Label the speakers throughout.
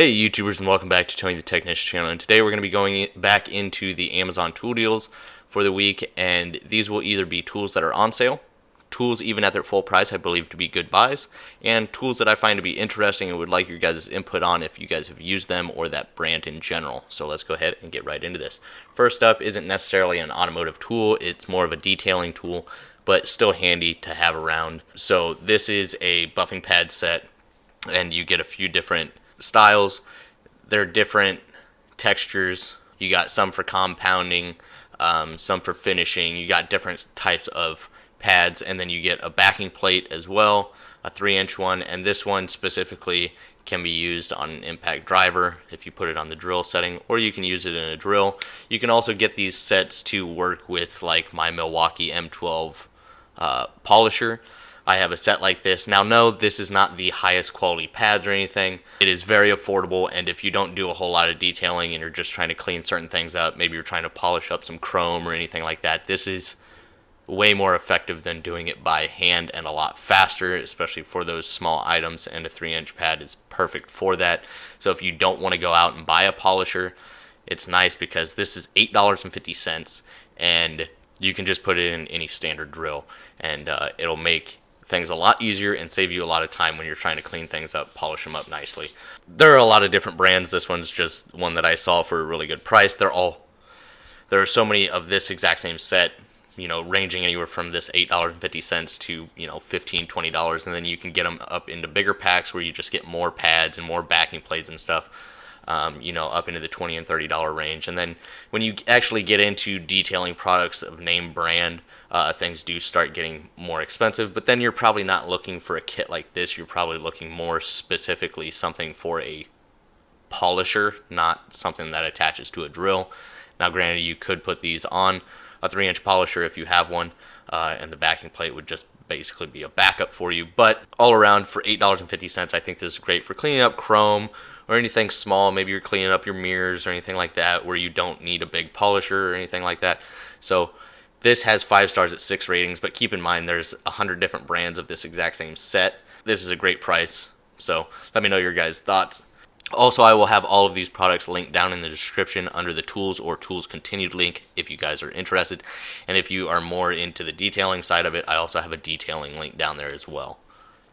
Speaker 1: Hey YouTubers, and welcome back to Tony the Technician channel, and today we're going to be going back into the Amazon tool deals for the week, and these will either be tools that are on sale, tools even at their full price I believe to be good buys, and tools that I find to be interesting and would like your guys' input on if you guys have used them or that brand in general. So let's go ahead and get right into this. First up isn't necessarily an automotive tool, it's more of a detailing tool, but still handy to have around. So this is a buffing pad set, and you get a few different styles. They're different textures. You got some for compounding, some for finishing. You got different types of pads, and then you get a backing plate as well, a 3-inch one, and this one specifically can be used on an impact driver if you put it on the drill setting, or you can use it in a drill. You can also get these sets to work with like my Milwaukee M12 polisher. I have a set like this. Now, no, this is not the highest quality pads or anything. It is very affordable, and if you don't do a whole lot of detailing and you're just trying to clean certain things up, maybe you're trying to polish up some chrome or anything like that, this is way more effective than doing it by hand and a lot faster, especially for those small items, and a 3-inch pad is perfect for that. So if you don't want to go out and buy a polisher, it's nice because this is $8.50, and you can just put it in any standard drill, and it'll make things a lot easier and save you a lot of time when you're trying to clean things up, polish them up nicely. There are a lot of different brands. This one's just one that I saw for a really good price. There are so many of this exact same set, ranging anywhere from this $8.50 to, $15, $20, and then you can get them up into bigger packs where you just get more pads and more backing plates and stuff, up into the $20 and $30 range. And then when you actually get into detailing products of name brand, things do start getting more expensive, but then you're probably not looking for a kit like this. You're probably looking more specifically something for a polisher, not something that attaches to a drill. Now, granted, you could put these on a 3-inch polisher if you have one, and the backing plate would just basically be a backup for you. But all around, for $8.50, I think this is great for cleaning up chrome or anything small. Maybe you're cleaning up your mirrors or anything like that where you don't need a big polisher or anything like that. So this has 5 stars at 6 ratings, but keep in mind there's 100 different brands of this exact same set. This is a great price, so let me know your guys' thoughts. Also, I will have all of these products linked down in the description under the tools or tools continued link if you guys are interested. And if you are more into the detailing side of it, I also have a detailing link down there as well.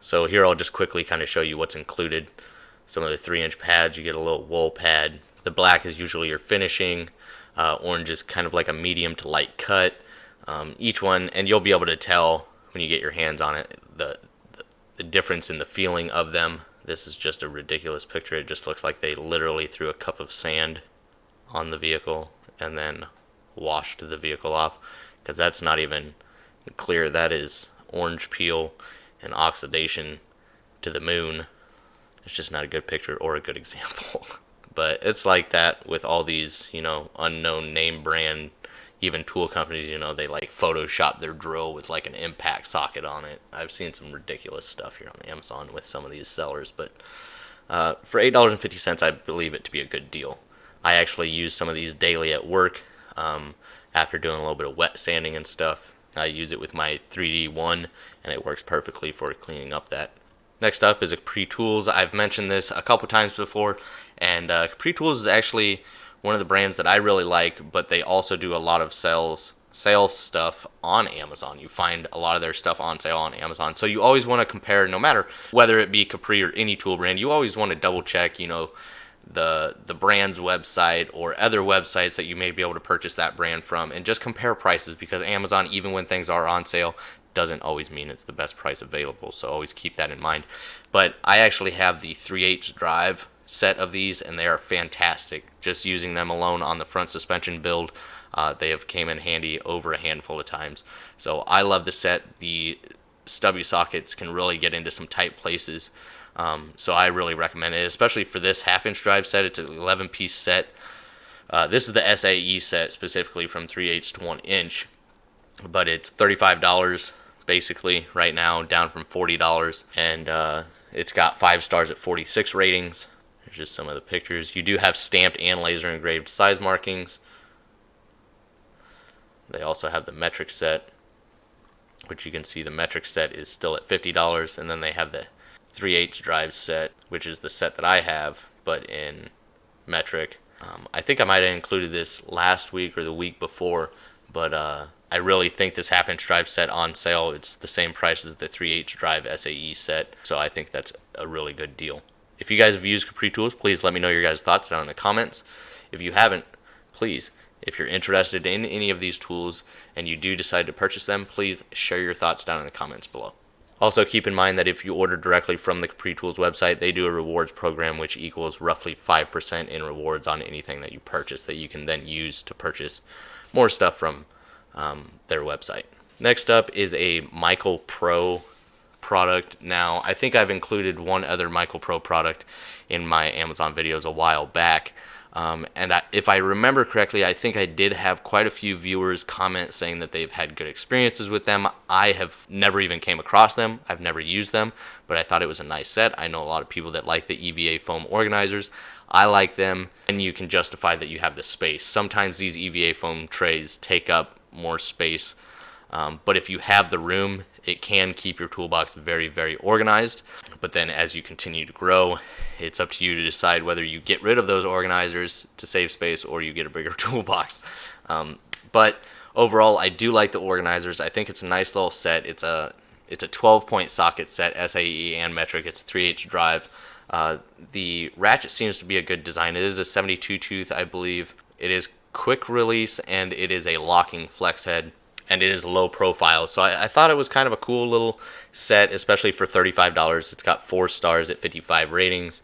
Speaker 1: So here I'll just quickly kind of show you what's included. Some of the 3-inch pads, you get a little wool pad. The black is usually your finishing. Orange is kind of like a medium to light cut. Each one, and you'll be able to tell when you get your hands on it, the difference in the feeling of them. This is just a ridiculous picture. It just looks like they literally threw a cup of sand on the vehicle and then washed the vehicle off, because that's not even clear. That is orange peel and oxidation to the moon. It's just not a good picture or a good example. But it's like that with all these, unknown name brand, even tool companies, they like Photoshop their drill with like an impact socket on it. I've seen some ridiculous stuff here on Amazon with some of these sellers, but for $8.50, I believe it to be a good deal. I actually use some of these daily at work after doing a little bit of wet sanding and stuff. I use it with my 3D1, and it works perfectly for cleaning up that. Next up is a Pretools. I've mentioned this a couple times before, and Pretools is actually one of the brands that I really like, but they also do a lot of sales stuff on Amazon. You find a lot of their stuff on sale on Amazon. So you always want to compare, no matter whether it be Capri or any tool brand, you always want to double check, the brand's website or other websites that you may be able to purchase that brand from, and just compare prices, because Amazon, even when things are on sale, doesn't always mean it's the best price available. So always keep that in mind. But I actually have the 3/8 drive set of these, and they are fantastic. Just using them alone on the front suspension build, they have came in handy over a handful of times. So I love the set. The stubby sockets can really get into some tight places, so I really recommend it, especially for this 1/2-inch drive set. It's an 11-piece set. This is the SAE set specifically from 3/8 to 1-inch, but it's $35 basically right now, down from $40, and it's got 5 stars at 46 ratings. There's just some of the pictures. You do have stamped and laser engraved size markings. They also have the metric set, which you can see the metric set is still at $50, and then they have the 3/8 drive set, which is the set that I have, but in metric. I think I might have included this last week or the week before, but I really think this half-inch drive set on sale. It's the same price as the 3/8 drive SAE set, so I think that's a really good deal. If you guys have used Capri tools, please let me know your guys' thoughts down in the comments. If you haven't, please, if you're interested in any of these tools and you do decide to purchase them, please share your thoughts down in the comments below. Also, keep in mind that if you order directly from the Capri Tools website, they do a rewards program which equals roughly 5% in rewards on anything that you purchase that you can then use to purchase more stuff from their website. Next up is a Michael Pro product. Now, I think I've included one other Michael Pro product in my Amazon videos a while back. If I remember correctly, I think I did have quite a few viewers comment saying that they've had good experiences with them. I have never even came across them. I've never used them, but I thought it was a nice set. I know a lot of people that like the EVA foam organizers. I like them, and you can justify that you have the space. Sometimes these EVA foam trays take up more space, but if you have the room, it can keep your toolbox very, very organized. But then as you continue to grow, it's up to you to decide whether you get rid of those organizers to save space or you get a bigger toolbox. But overall, I do like the organizers. I think it's a nice little set. It's a 12-point socket set, SAE and metric. It's a 3/8 drive. The ratchet seems to be a good design. It is a 72 tooth, I believe. It is quick release, and it is a locking flex head, and it is low profile. So I thought it was kind of a cool little set, especially for $35. It's got 4 stars at 55 ratings.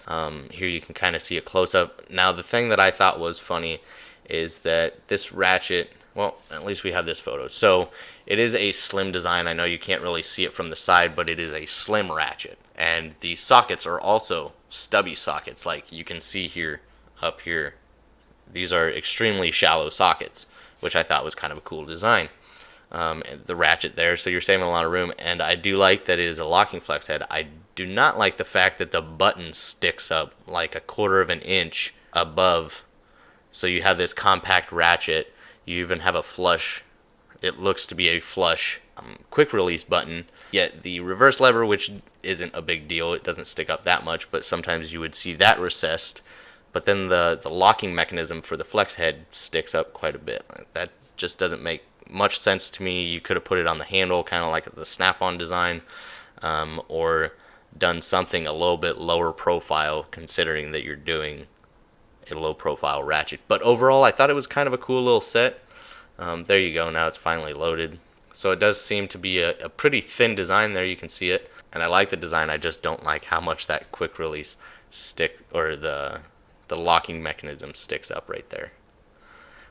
Speaker 1: Here you can kind of see a close-up. Now, the thing that I thought was funny is that this ratchet, well, at least we have this photo. So it is a slim design. I know you can't really see it from the side, but it is a slim ratchet. And the sockets are also stubby sockets, like you can see here, up here. These are extremely shallow sockets, which I thought was kind of a cool design. The ratchet there, so you're saving a lot of room, and I do like that it is a locking flex head. I do not like the fact that the button sticks up like a 1/4 of an inch above, so you have this compact ratchet. You even have a flush, it looks to be a flush quick release button, yet the reverse lever, which isn't a big deal, it doesn't stick up that much, but sometimes you would see that recessed, but then the locking mechanism for the flex head sticks up quite a bit. That just doesn't make much sense to me. You could have put it on the handle, kind of like the snap-on design, or done something a little bit lower profile, considering that you're doing a low profile ratchet. But overall, I thought it was kind of a cool little set. There you go. Now it's finally loaded. So it does seem to be a pretty thin design there. You can see it, and I like the design. I just don't like how much that quick release stick, or the locking mechanism sticks up right there.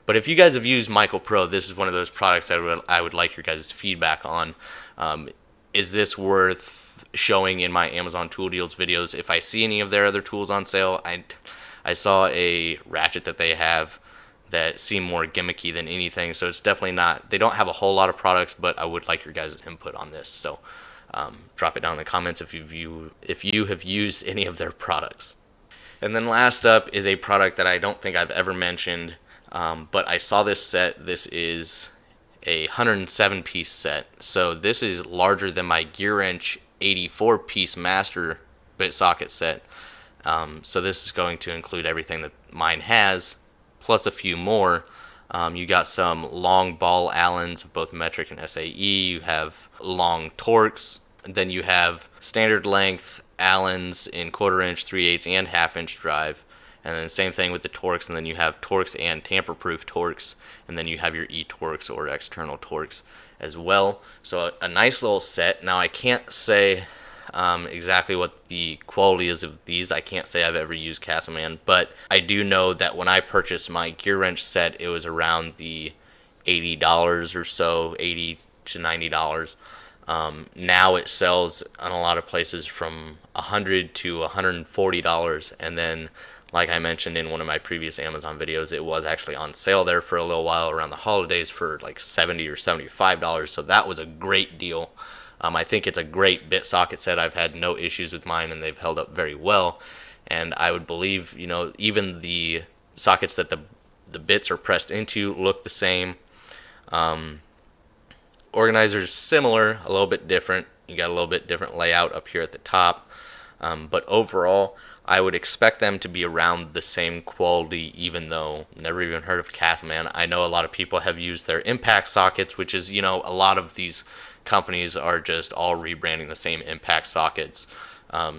Speaker 1: But if you guys have used Michael Pro, this is one of those products that I would like your guys' feedback on. Is this worth showing in my Amazon Tool Deals videos? If I see any of their other tools on sale, I saw a ratchet that they have that seem more gimmicky than anything, so it's definitely not, they don't have a whole lot of products, but I would like your guys' input on this. So drop it down in the comments if you have used any of their products. And then last up is a product that I don't think I've ever mentioned, but I saw this set. This is a 107-piece set, so this is larger than my GearWrench 84-piece master bit socket set. So this is going to include everything that mine has, plus a few more. You got some long ball Allens of both metric and SAE. You have long Torx. And then you have standard length Allens in 1/4 inch, 3/8, and 1/2 inch drive. And then same thing with the Torx. And then you have Torx and tamper-proof Torx. And then you have your e-Torx or external Torx as well. So a nice little set. Now I can't say exactly what the quality is of these. I can't say I've ever used Castleman, but I do know that when I purchased my GearWrench set, it was around the $80 or so, $80 to $90. Now it sells on a lot of places from $100 to $140, and then, like I mentioned in one of my previous Amazon videos, it was actually on sale there for a little while around the holidays for like $70 or $75, so that was a great deal. I think it's a great bit socket set. I've had no issues with mine, and they've held up very well. And I would believe, even the sockets that the bits are pressed into look the same. Organizers similar, a little bit different. You got a little bit different layout up here at the top. But overall, I would expect them to be around the same quality, even though never even heard of Castman. I know a lot of people have used their impact sockets, which is, a lot of these companies are just all rebranding the same impact sockets.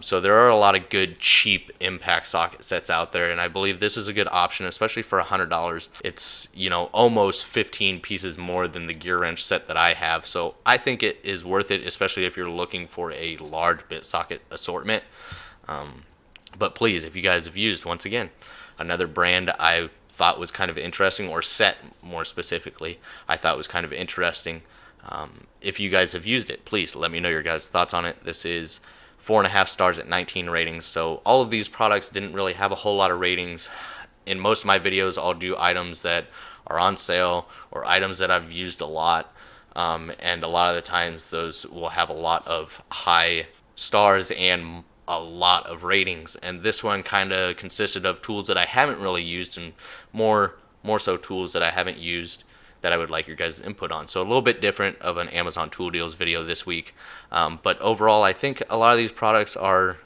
Speaker 1: So there are a lot of good cheap impact socket sets out there, and I believe this is a good option, especially for $100. It's almost 15 pieces more than the gear wrench set that I have, so I think it is worth it, especially if you're looking for a large bit socket assortment. But please, if you guys have used, once again, another brand I thought was kind of interesting, or set more specifically, I thought was kind of interesting. If you guys have used it, please let me know your guys' thoughts on it. This is 4.5 stars at 19 ratings. So all of these products didn't really have a whole lot of ratings. In most of my videos, I'll do items that are on sale or items that I've used a lot. And a lot of the times those will have a lot of high stars and a lot of ratings. And this one kind of consisted of tools that I haven't really used, and more so tools that I haven't used that I would like your guys' input on. So a little bit different of an Amazon Tool Deals video this week. But overall, I think a lot of these products are,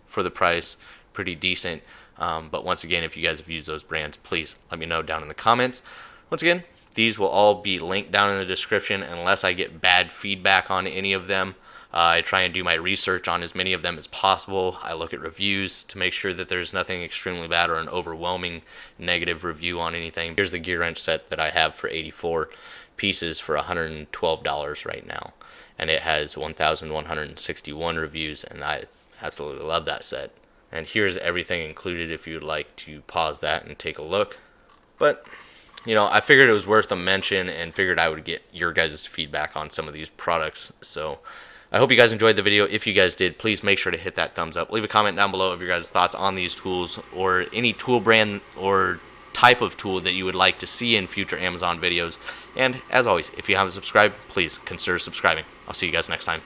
Speaker 1: for the price, pretty decent. But once again, if you guys have used those brands, please let me know down in the comments. Once again, these will all be linked down in the description unless I get bad feedback on any of them. I try and do my research on as many of them as possible. I look at reviews to make sure that there's nothing extremely bad or an overwhelming negative review on anything. Here's the gear wrench set that I have for 84 pieces for $112 right now. And it has 1,161 reviews, and I absolutely love that set. And here's everything included if you'd like to pause that and take a look. But I figured it was worth a mention and figured I would get your guys' feedback on some of these products. So I hope you guys enjoyed the video. If you guys did, please make sure to hit that thumbs up. Leave a comment down below of your guys' thoughts on these tools, or any tool brand or type of tool that you would like to see in future Amazon videos. And as always, if you haven't subscribed, please consider subscribing. I'll see you guys next time.